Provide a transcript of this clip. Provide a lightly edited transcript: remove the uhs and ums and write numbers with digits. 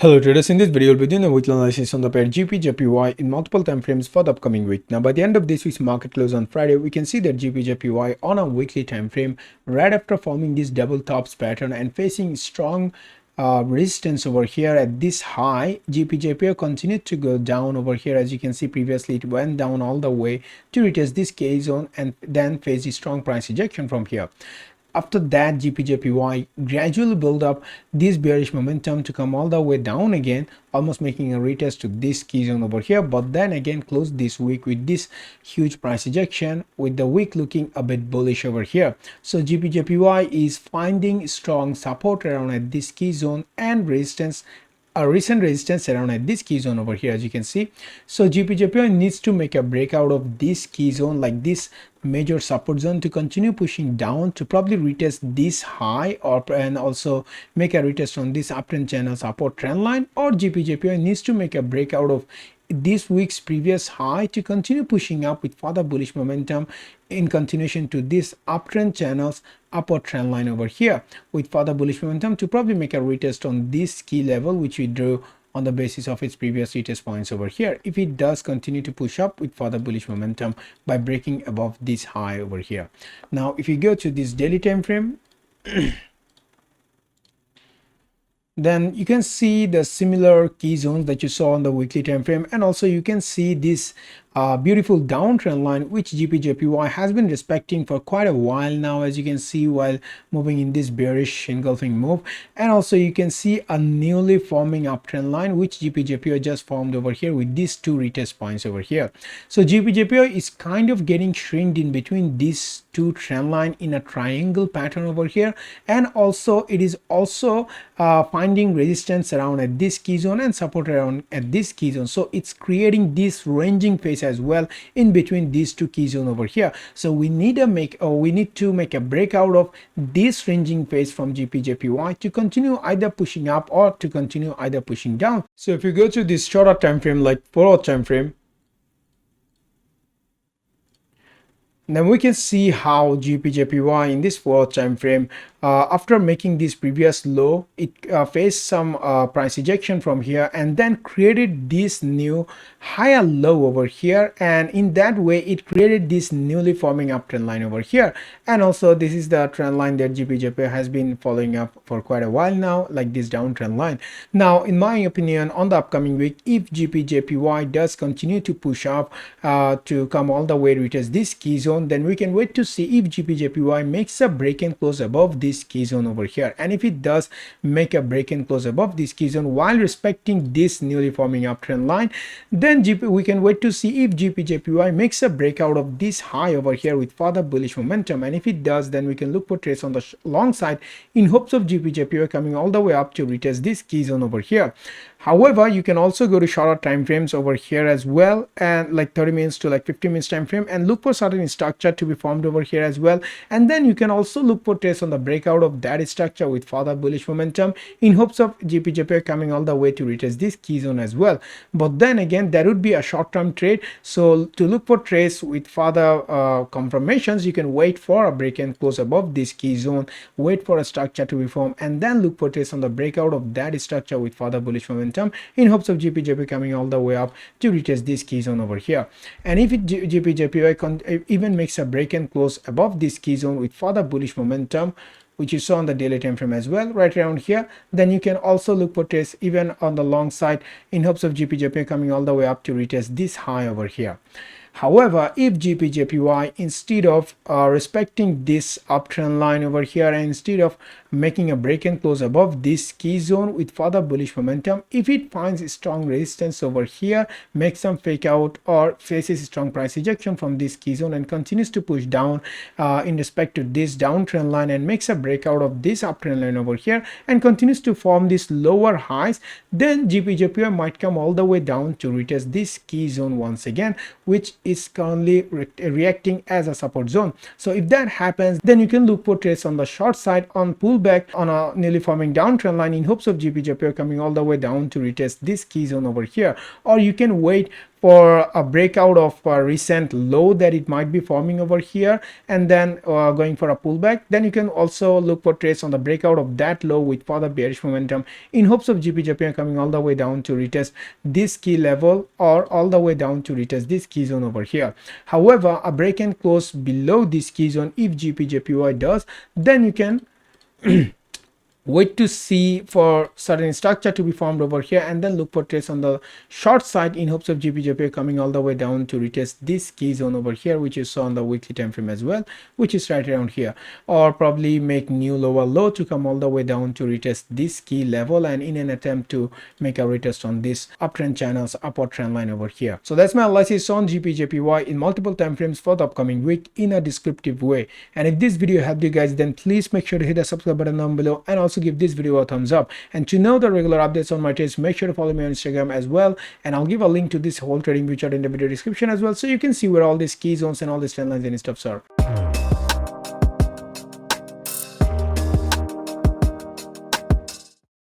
Hello traders, in this video we'll be doing a weekly analysis on the pair GBPJPY in multiple time frames for the upcoming week. Now by the end of this week's market close on Friday, we can see that GBPJPY on a weekly time frame right after forming this double tops pattern and facing strong resistance over here at this high, GBPJPY continued to go down over here. As you can see, previously it went down all the way to retest this K zone and then face a strong price ejection from here. After that, GBPJPY gradually build up this bearish momentum to come all the way down again, almost making a retest to this key zone over here, but then again closed this week with this huge price ejection, with the week looking a bit bullish over here. So GBPJPY is finding strong support around at this key zone and resistance, a recent resistance around at this key zone over here, as you can see. So GBPJPY needs to make a breakout of this key zone, like this major support zone, to continue pushing down to probably retest this high, or and also make a retest on this uptrend channel support trend line, or GBPJPY needs to make a breakout of this week's previous high to continue pushing up with further bullish momentum in continuation to this uptrend channels upward trend line over here, with further bullish momentum to probably make a retest on this key level which we drew on the basis of its previous retest points over here, if it does continue to push up with further bullish momentum by breaking above this high over here. Now if you go to this daily time frame, then you can see the similar key zones that you saw on the weekly time frame, and also you can see this beautiful downtrend line which GBPJPY has been respecting for quite a while now, as you can see, while moving in this bearish engulfing move. And also you can see a newly forming uptrend line which GBPJPY just formed over here with these two retest points over here. So GBPJPY is kind of getting shrinked in between these two trend line in a triangle pattern over here, and also it is also finding resistance around at this key zone and support around at this key zone. So it's creating this ranging phase as well in between these two key zone over here. So we need to make a breakout of this ranging phase from GBPJPY to continue either pushing up or to continue either pushing down. So if you go to this shorter time frame like 4-hour time frame, then we can see how GBPJPY in this 4-hour time frame, after making this previous low, it faced some price ejection from here and then created this new higher low over here, and in that way it created this newly forming uptrend line over here. And also this is the trend line that GBPJPY has been following up for quite a while now, like this downtrend line. Now in my opinion, on the upcoming week, if GBPJPY does continue to push up to come all the way to retest this key zone, then we can wait to see if GBPJPY makes a break and close above this key zone over here. And if it does make a break and close above this key zone while respecting this newly forming uptrend line, then we can wait to see if GBPJPY makes a breakout of this high over here with further bullish momentum. And if it does, then we can look for trades on the long side in hopes of GBPJPY coming all the way up to retest this key zone over here. However, you can also go to shorter time frames over here as well, and like 30 minutes to like 50 minutes time frame, and look for certain structure to be formed over here as well. And then you can also look for trades on the breakout of that structure with further bullish momentum in hopes of GBPJPY coming all the way to retest this key zone as well. But then again, that would be a short-term trade. So to look for trades with further confirmations, you can wait for a break and close above this key zone, wait for a structure to be formed, and then look for trades on the breakout of that structure with further bullish momentum in hopes of GBPJPY coming all the way up to retest this key zone over here. And if GBPJPY even makes a break and close above this key zone with further bullish momentum, which you saw on the daily time frame as well, right around here, then you can also look for trades even on the long side in hopes of GBPJPY coming all the way up to retest this high over here. However, if GBPJPY, instead of respecting this uptrend line over here, and instead of making a break and close above this key zone with further bullish momentum, if it finds strong resistance over here, makes some fake out or faces strong price ejection from this key zone and continues to push down in respect to this downtrend line and makes a breakout of this uptrend line over here and continues to form these lower highs, then GBPJPY might come all the way down to retest this key zone once again, which is currently reacting as a support zone. So if that happens, then you can look for trades on the short side on pullback on a newly forming downtrend line in hopes of GBPJPY coming all the way down to retest this key zone over here. Or you can wait for a breakout of a recent low that it might be forming over here, and then going for a pullback. Then you can also look for trades on the breakout of that low with further bearish momentum in hopes of GBPJPY coming all the way down to retest this key level, or all the way down to retest this key zone over here. However, a break and close below this key zone, if GBPJPY does, then you can wait to see for certain structure to be formed over here, and then look for trades on the short side in hopes of GBPJPY coming all the way down to retest this key zone over here, which you saw on the weekly time frame as well, which is right around here, or probably make new lower low to come all the way down to retest this key level, and in an attempt to make a retest on this uptrend channel's upward trend line over here. So that's my analysis on GBPJPY in multiple time frames for the upcoming week in a descriptive way. And if this video helped you guys, then please make sure to hit the subscribe button down below, and also give this video a thumbs up. And to know the regular updates on my trades, make sure to follow me on Instagram as well, and I'll give a link to this whole trading view chart in the video description as well, so you can see where all these key zones and all these trend lines and stuff are.